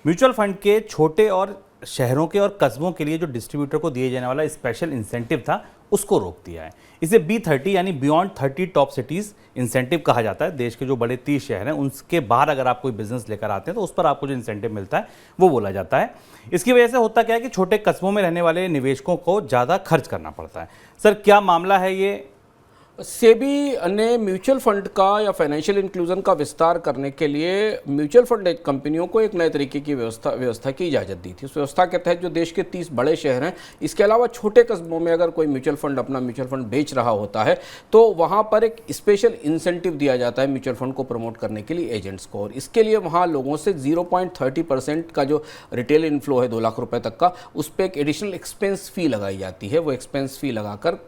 Mutual fund के छोटे और शहरों के और कस्बों के लिए जो डिस्ट्रीब्यूटर को दिए जाने वाला स्पेशल इंसेंटिव था उसको रोक दिया है। इसे B30 यानी बियॉन्ड 30 टॉप सिटीज़ इंसेंटिव कहा जाता है। देश के जो बड़े 30 शहर हैं उनके बाहर अगर आप कोई बिजनेस लेकर आते हैं तो उस पर आपको जो इंसेंटिव मिलता है वो बोला जाता है। इसकी वजह से होता क्या है कि छोटे कस्बों में रहने वाले निवेशकों को ज़्यादा खर्च करना पड़ता है। सर, क्या मामला है ये? सेबी ने म्यूचुअल फंड का या फाइनेंशियल इंक्लूजन का विस्तार करने के लिए म्यूचुअल फंड कंपनियों को एक नए तरीके की व्यवस्था की इजाज़त दी थी। उस व्यवस्था के तहत जो देश के 30 बड़े शहर हैं, इसके अलावा छोटे कस्बों में अगर कोई म्यूचुअल फंड अपना म्यूचुअल फंड बेच रहा होता है तो वहाँ पर एक स्पेशल इंसेंटिव दिया जाता है म्यूचुअल फंड को प्रमोट करने के लिए एजेंट्स को। और इसके लिए वहाँ लोगों से 0.30% का जो रिटेल इनफ्लो है 2 लाख रुपए तक का, उस पर एक एडिशनल एक्सपेंस फ़ी लगाई जाती है। वो एक्सपेंस फ़ी लगाकर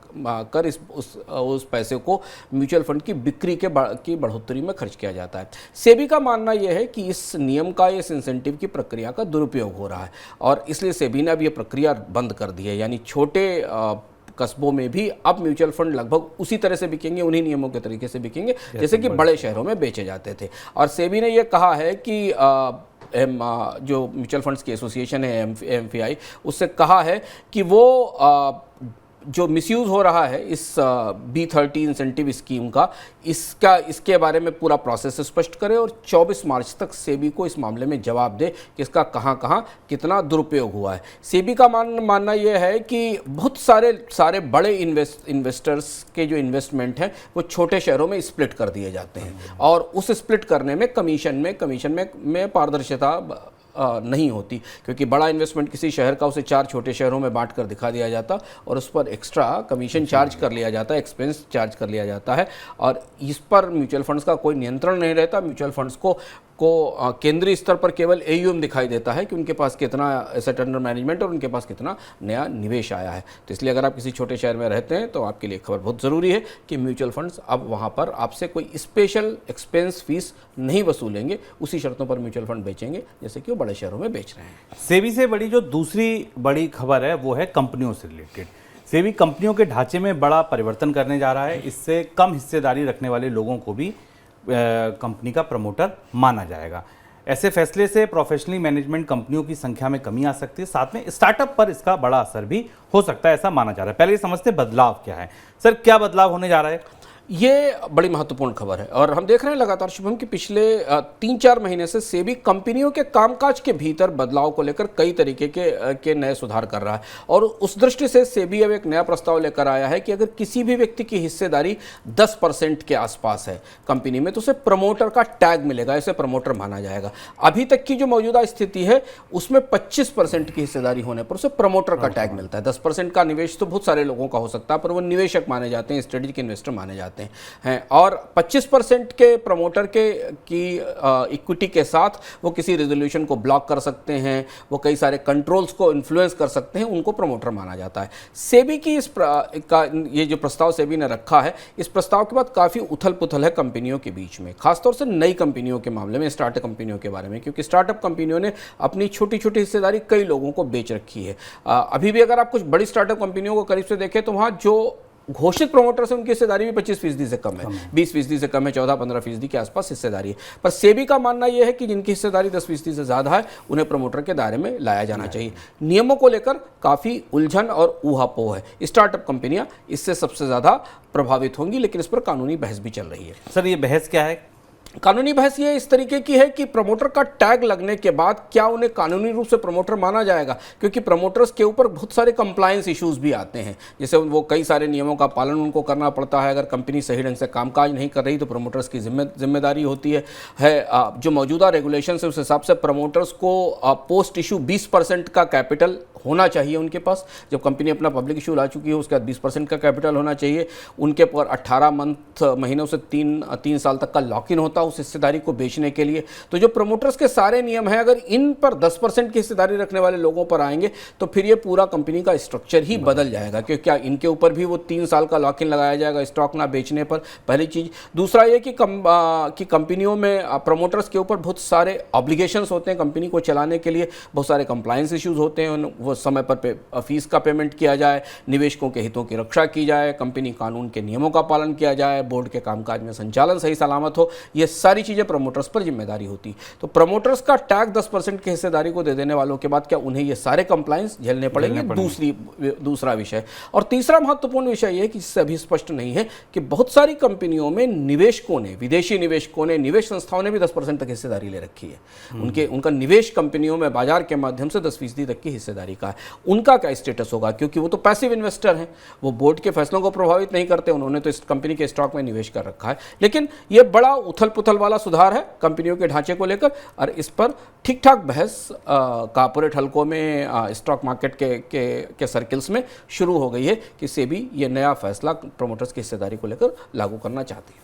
उस पैसे को म्यूचुअल फंड की बिक्री की बढ़ोतरी में खर्च किया जाता है। सेबी का मानना यह है कि इस नियम का, इस इंसेंटिव की प्रक्रिया का दुरुपयोग हो रहा है और इसलिए सेबी ने अब ये प्रक्रिया बंद कर दी है। यानी छोटे कस्बों में भी अब म्यूचुअल फंड लगभग उसी तरह से बिकेंगे, उन्हीं नियमों के तरीके से बिकेंगे जैसे कि बड़े शहरों में बेचे जाते थे। और सेबी ने यह कहा है कि जो म्यूचुअल फंड्स की एसोसिएशन है MFI, उससे कहा है कि वो जो मिसयूज़ हो रहा है इस B30 इंसेंटिव स्कीम का, इसके बारे में पूरा प्रोसेस स्पष्ट करे और 24 मार्च तक सेबी को इस मामले में जवाब दे कि इसका कहाँ कितना दुरुपयोग हुआ है। सेबी का मानना यह है कि बहुत सारे बड़े इन्वेस्टर्स के जो इन्वेस्टमेंट हैं वो छोटे शहरों में स्प्लिट कर दिए जाते हैं और उस स्प्लिट करने में कमीशन में पारदर्शिता नहीं होती, क्योंकि बड़ा इन्वेस्टमेंट किसी शहर का उसे 4 छोटे शहरों में बांट कर दिखा दिया जाता और उस पर एक्स्ट्रा कमीशन चार्ज कर लिया जाता है, एक्सपेंस चार्ज कर लिया जाता है और इस पर म्यूचुअल फंड्स का कोई नियंत्रण नहीं रहता। म्यूचुअल फंड्स को केंद्रीय स्तर पर केवल AUM दिखाई देता है कि उनके पास कितना एसेट अंडर मैनेजमेंट और उनके पास कितना नया निवेश आया है। तो इसलिए अगर आप किसी छोटे शहर में रहते हैं तो आपके लिए खबर बहुत ज़रूरी है कि म्यूचुअल फंड्स अब वहाँ पर आपसे कोई स्पेशल एक्सपेंस फीस नहीं वसूलेंगे, उसी शर्तों पर म्यूचुअल फंड बेचेंगे जैसे कि वो बड़े शहरों में बेच रहे हैं। सेबी से बड़ी जो दूसरी बड़ी खबर है वो है कंपनियों से रिलेटेड। सेबी कंपनियों के ढांचे में बड़ा परिवर्तन करने जा रहा है। इससे कम हिस्सेदारी रखने वाले लोगों को भी कंपनी का प्रमोटर माना जाएगा। ऐसे फैसले से प्रोफेशनली मैनेजमेंट कंपनियों की संख्या में कमी आ सकती है, साथ में स्टार्टअप पर इसका बड़ा असर भी हो सकता है, ऐसा माना जा रहा है। पहले ये समझते बदलाव क्या है। सर, क्या बदलाव होने जा रहा है? ये बड़ी महत्वपूर्ण खबर है और हम देख रहे हैं लगातार शुभम कि पिछले 3-4 महीने से सेबी कंपनियों के कामकाज के भीतर बदलाव को लेकर कई तरीके के नए सुधार कर रहा है और उस दृष्टि से सेबी अब एक नया प्रस्ताव लेकर आया है कि अगर किसी भी व्यक्ति की हिस्सेदारी 10% के आसपास है कंपनी में तो उसे प्रमोटर का टैग मिलेगा, इसे प्रमोटर माना जाएगा। अभी तक की जो मौजूदा स्थिति है उसमें 25% की हिस्सेदारी होने पर उसे प्रमोटर का टैग मिलता है। 10% का निवेश तो बहुत सारे लोगों का हो सकता है पर वो निवेशक माने जाते हैं, स्ट्रेटेजिक इन्वेस्टर माने जाते हैं और 25% के प्रमोटर की इक्विटी के साथ वो किसी रेजोल्यूशन को ब्लॉक कर सकते हैं, वो कई सारे कंट्रोल्स को इन्फ्लुएंस कर सकते हैं, उनको प्रमोटर माना जाता है। सेबी की ये जो प्रस्ताव सेबी ने रखा है, इस प्रस्ताव के बाद काफ़ी उथल पुथल है कंपनियों के बीच में, खासतौर से नई कंपनियों के मामले में, स्टार्टअप कंपनियों के बारे में, क्योंकि स्टार्टअप कंपनियों ने अपनी छोटी छोटी हिस्सेदारी कई लोगों को बेच रखी है। अभी भी अगर आप कुछ बड़ी स्टार्टअप कंपनियों को करीब से देखें तो वहाँ जो घोषित प्रमोटर्स है उनकी हिस्सेदारी भी 25% से कम है, 20% से कम है, 14-15% के आसपास हिस्सेदारी है। पर सेबी का मानना यह है कि जिनकी हिस्सेदारी 10% से ज़्यादा है उन्हें प्रमोटर के दायरे में लाया जाना चाहिए। नियमों को लेकर काफ़ी उलझन और ऊहापोह है। स्टार्टअप कंपनियां इससे सबसे ज़्यादा प्रभावित होंगी, लेकिन इस पर कानूनी बहस भी चल रही है। सर, ये बहस क्या है? कानूनी बहस ये इस तरीके की है कि प्रमोटर का टैग लगने के बाद क्या उन्हें कानूनी रूप से प्रमोटर माना जाएगा, क्योंकि प्रमोटर्स के ऊपर बहुत सारे कंप्लायंस इश्यूज भी आते हैं, जैसे वो कई सारे नियमों का पालन उनको करना पड़ता है। अगर कंपनी सही ढंग से कामकाज नहीं कर रही तो प्रमोटर्स की जिम्मेदारी होती है। जो मौजूदा रेगुलेशन है उस हिसाब से प्रमोटर्स को पोस्ट इशू 20% का कैपिटल होना चाहिए उनके पास। जब कंपनी अपना पब्लिक इशू ला चुकी है उसके बाद 20% का कैपिटल होना चाहिए। उनके पर 18 महीनों से 3 साल तक का लॉक इन होता है उस हिस्सेदारी को बेचने के लिए। तो जो प्रमोटर्स के सारे नियम हैं, अगर इन पर 10% की हिस्सेदारी रखने वाले लोगों पर आएंगे तो फिर ये पूरा कंपनी का स्ट्रक्चर ही बदल जाएगा, क्योंकि क्या इनके ऊपर भी वो 3 साल का लॉक इन लगाया जाएगा स्टॉक ना बेचने पर, पहली चीज़। दूसरा ये कि कंपनियों में प्रमोटर्स के ऊपर बहुत सारे ऑब्लिगेशंस होते हैं कंपनी को चलाने के लिए, बहुत सारे कंप्लायंस इश्यूज होते हैं, वो समय पर फीस का पेमेंट किया जाए, निवेशकों के हितों की रक्षा की जाए, कंपनी कानून के नियमों का पालन किया जाए, बोर्ड के कामकाज में संचालन सही सलामत हो। ये सारी चीज़ें प्रमोटर्स पर जिम्मेदारी होती। तो प्रमोटर्स का टैग 10% की हिस्सेदारी को दे देने वालों के बाद क्या उन्हें ये सारे कंप्लायंस झेलने पड़ेंगे? दूसरा विषय। और तीसरा महत्वपूर्ण विषय ये कि इससे अभी स्पष्ट नहीं है कि बहुत सारी कंपनियों में निवेशकों ने, विदेशी निवेशकों ने, निवेश संस्थाओं ने भी 10% तक हिस्सेदारी ले रखी है। उनका निवेश कंपनियों में बाजार के माध्यम से 10% तक की हिस्सेदारी का है। उनका क्या स्टेटस होगा? क्योंकि वो तो पैसिव इन्वेस्टर हैं, वो बोर्ड के फैसलों को प्रभावित नहीं करते, उन्होंने तो इस कंपनी के स्टॉक में निवेश कर रखा है। लेकिन ये बड़ा उथल पुथल वाला सुधार है कंपनियों के ढांचे को लेकर, और इस पर ठीक ठाक बहस कॉर्पोरेट हलकों में, स्टॉक मार्केट के सर्किल्स में शुरू हो गई है कि सेबी ये नया फैसला प्रमोटर्स की हिस्सेदारी को लेकर लागू करना चाहती है।